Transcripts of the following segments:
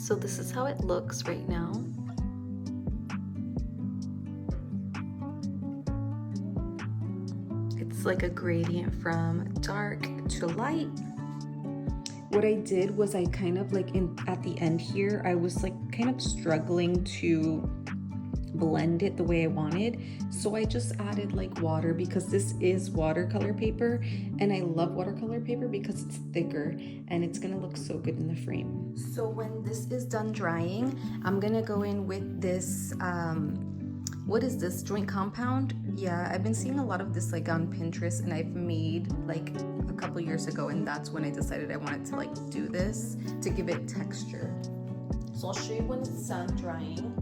So this is how it looks right now. It's like a gradient from dark to light. What I did was I kind of like at the end here, I was like kind of struggling to blend it the way I wanted. So I just added like water because this is watercolor paper and I love watercolor paper because it's thicker and it's gonna look so good in the frame. So when this is done drying, I'm gonna go in with this, what is this, joint compound? Yeah, I've been seeing a lot of this like on Pinterest and I've made like a couple years ago, and that's when I decided I wanted to like do this to give it texture. So I'll show you when it's done drying.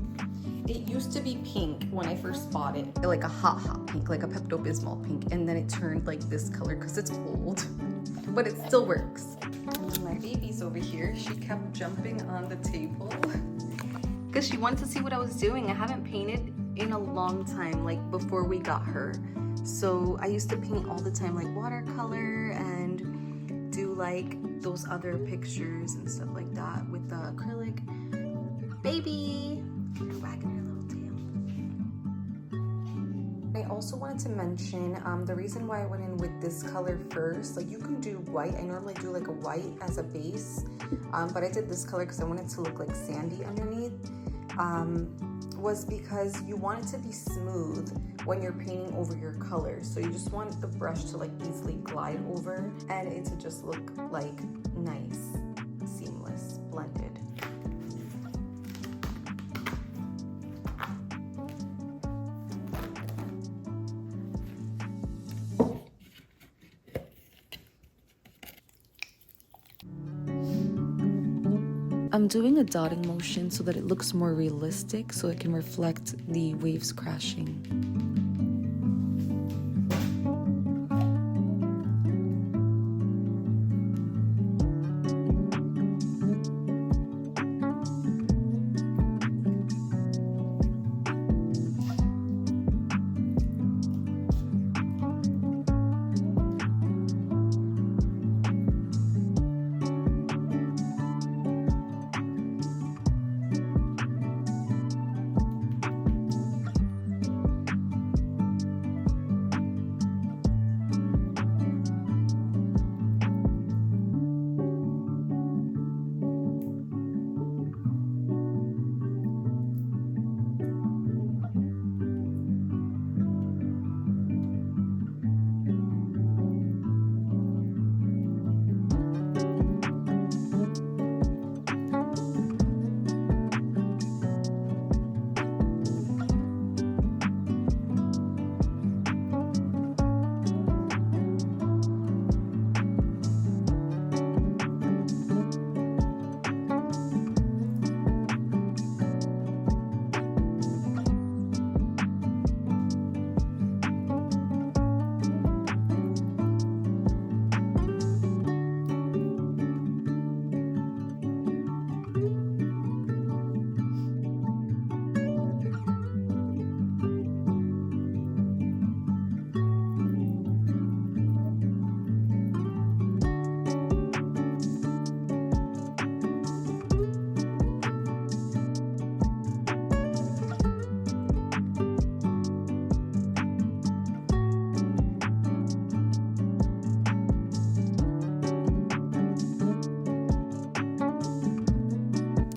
It used to be pink when I first bought it, like a hot pink, like a Pepto-Bismol pink, and then it turned like this color because it's old, but it still works. And my baby's over here. She kept jumping on the table because she wanted to see what I was doing. I haven't painted in a long time, like before we got her. So I used to paint all the time, like watercolor and do like those other pictures and stuff like that with the acrylic. Baby, you're wagging her little tail. I also wanted to mention the reason why I went in with this color first. Like you can do white. I normally do like a white as a base, but I did this color because I wanted it to look like sandy underneath. Was because you want it to be smooth when you're painting over your colors. So you just want the brush to like easily glide over and it to just look like nice, seamless, blended. I'm doing a dotting motion so that it looks more realistic, so it can reflect the waves crashing.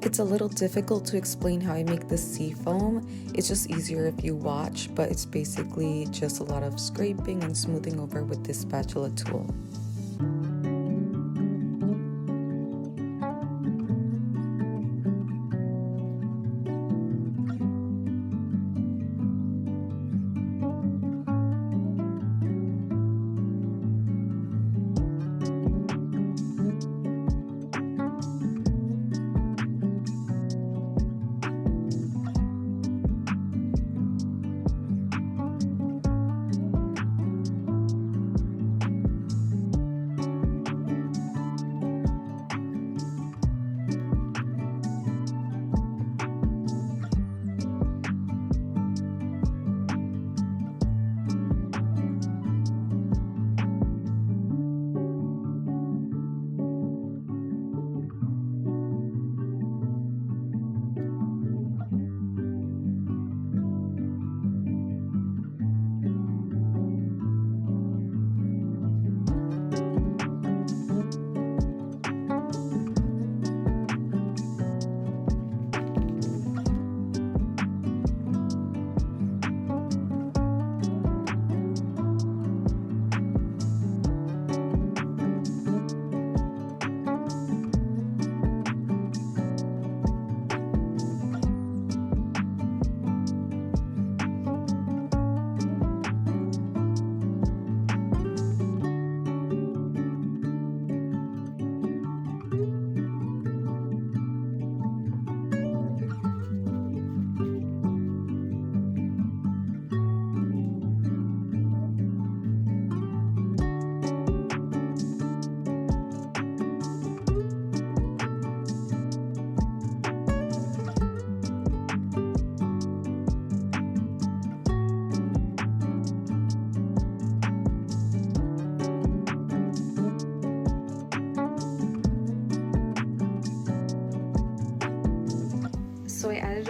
It's a little difficult to explain how I make this sea foam. It's just easier if you watch, but it's basically just a lot of scraping and smoothing over with this spatula tool.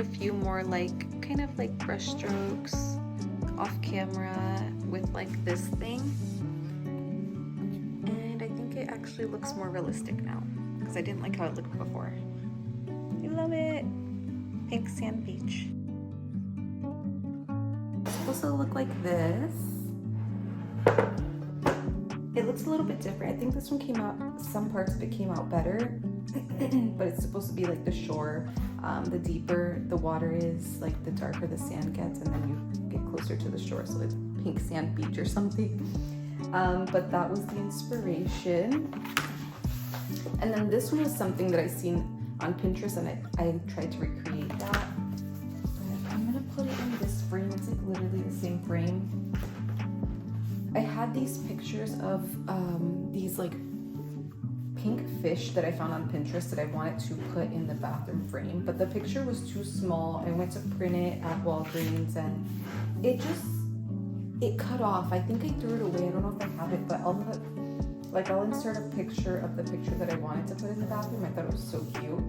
a few more like kind of like brush strokes off camera with like this thing, and I think it actually looks more realistic now because I didn't like how it looked before. I love it. Pink sand beach. It's supposed to look like this. It looks a little bit different. I think this one came out, some parts of it came out better, but it's supposed to be like the shore. The deeper the water is, like the darker the sand gets, and then you get closer to the shore, so like pink sand beach or something. But that was the inspiration. And then this one was something that I seen on Pinterest, and I tried to recreate that. But I'm gonna put it in this frame. It's like literally the same frame. I had these pictures of these like pink fish that I found on Pinterest that I wanted to put in the bathroom frame, but the picture was too small. I went to print it at Walgreens and it cut off. I think I threw it away. I don't know if I have it, but I'll insert a picture of the picture that I wanted to put in the bathroom. I thought it was so cute.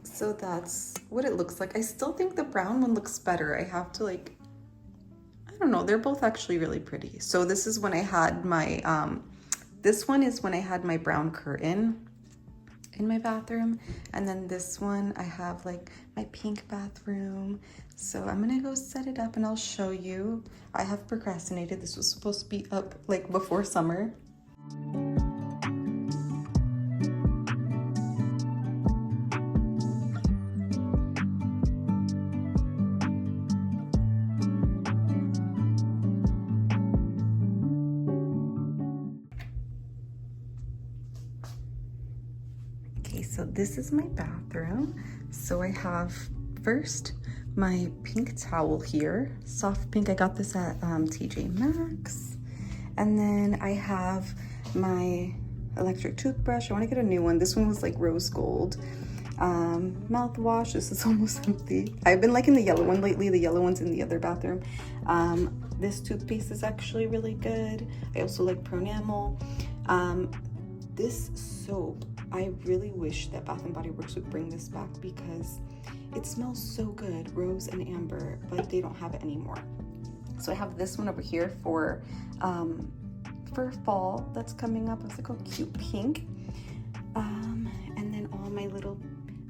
So that's what it looks like. I still think the brown one looks better. I have to like, I don't know, they're both actually really pretty. So this is when I had my, this one is when I had my brown curtain in my bathroom. And then this one, I have like my pink bathroom. So I'm gonna go set it up and I'll show you. I have procrastinated. This was supposed to be up like before summer. So this is my bathroom. So I have first my pink towel here, soft pink. I got this at TJ Maxx. And then I have my electric toothbrush. I want to get a new one. This one was like rose gold. Mouthwash. This is almost empty. I've been liking the yellow one lately. The yellow one's in the other bathroom. This toothpaste is actually really good. I also like Pronamel. This soap, I really wish that Bath & Body Works would bring this back because it smells so good, rose and amber, but they don't have it anymore. So I have this one over here for fall that's coming up. It's like a cute pink. And then all my little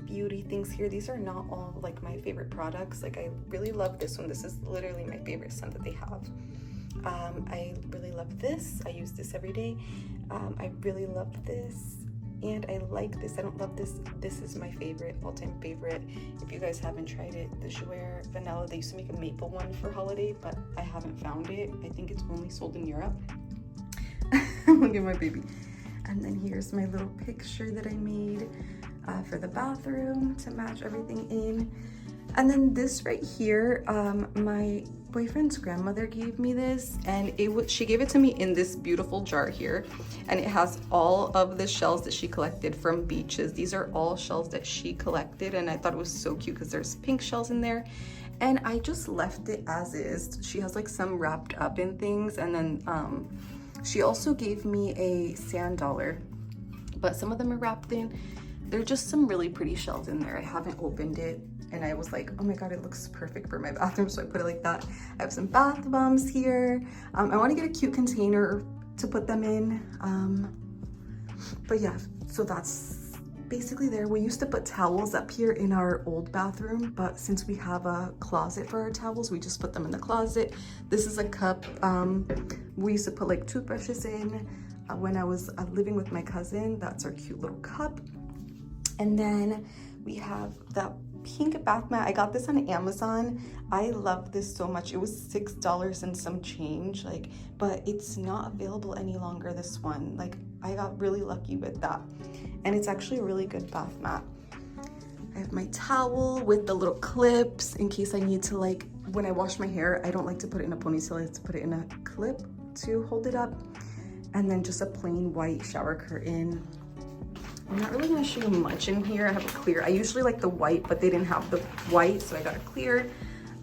beauty things here. These are not all like my favorite products. Like I really love this one. This is literally my favorite scent that they have. I really love this. I use this every day. I really love this. And I like this. I don't love this. This is my favorite, all-time favorite. If you guys haven't tried it, the Jouer Vanilla. They used to make a maple one for holiday, but I haven't found it. I think it's only sold in Europe. Look at my baby. And then here's my little picture that I made for the bathroom to match everything in. And then this right here, my boyfriend's grandmother gave me this, and she gave it to me in this beautiful jar here, and it has all of the shells that she collected from beaches. These are all shells that she collected, and I thought it was so cute because there's pink shells in there, and I just left it as is. She has like some wrapped up in things, and then she also gave me a sand dollar, but some of them are wrapped in. There are just some really pretty shells in there. I haven't opened it. And I was like, oh my God, it looks perfect for my bathroom. So I put it like that. I have some bath bombs here. I want to get a cute container to put them in. But yeah, so that's basically there. We used to put towels up here in our old bathroom, but since we have a closet for our towels, we just put them in the closet. This is a cup. We used to put like toothbrushes in when I was living with my cousin. That's our cute little cup. And then we have that pink bath mat. I got this on Amazon. I love this so much. It was $6 and some change, like, but it's not available any longer, this one. Like, I got really lucky with that. And it's actually a really good bath mat. I have my towel with the little clips in case I need to, like, when I wash my hair, I don't like to put it in a ponytail. I like to put it in a clip to hold it up. And then just a plain white shower curtain. I'm not really gonna show you much in here. I have a clear. I usually like the white, but they didn't have the white, so I got a clear.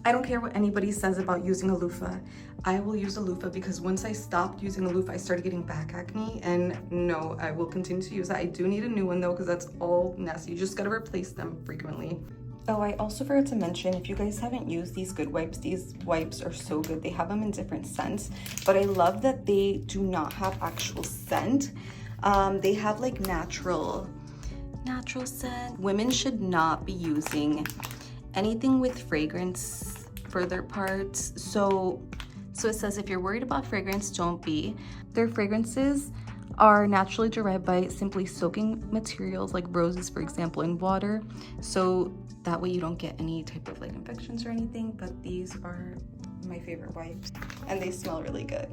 I don't care what anybody says about using a loofah. I will use a loofah because once I stopped using a loofah, I started getting back acne, and no, I will continue to use that. I do need a new one though, because that's all nasty. You just gotta replace them frequently. Oh, I also forgot to mention, if you guys haven't used these Good Wipes, these wipes are so good. They have them in different scents, but I love that they do not have actual scent. They have like natural scent. Women should not be using anything with fragrance for their parts. So it says if you're worried about fragrance, don't be. Their fragrances are naturally derived by simply soaking materials like roses, for example, in water. So that way you don't get any type of like infections or anything. But these are my favorite wipes and they smell really good.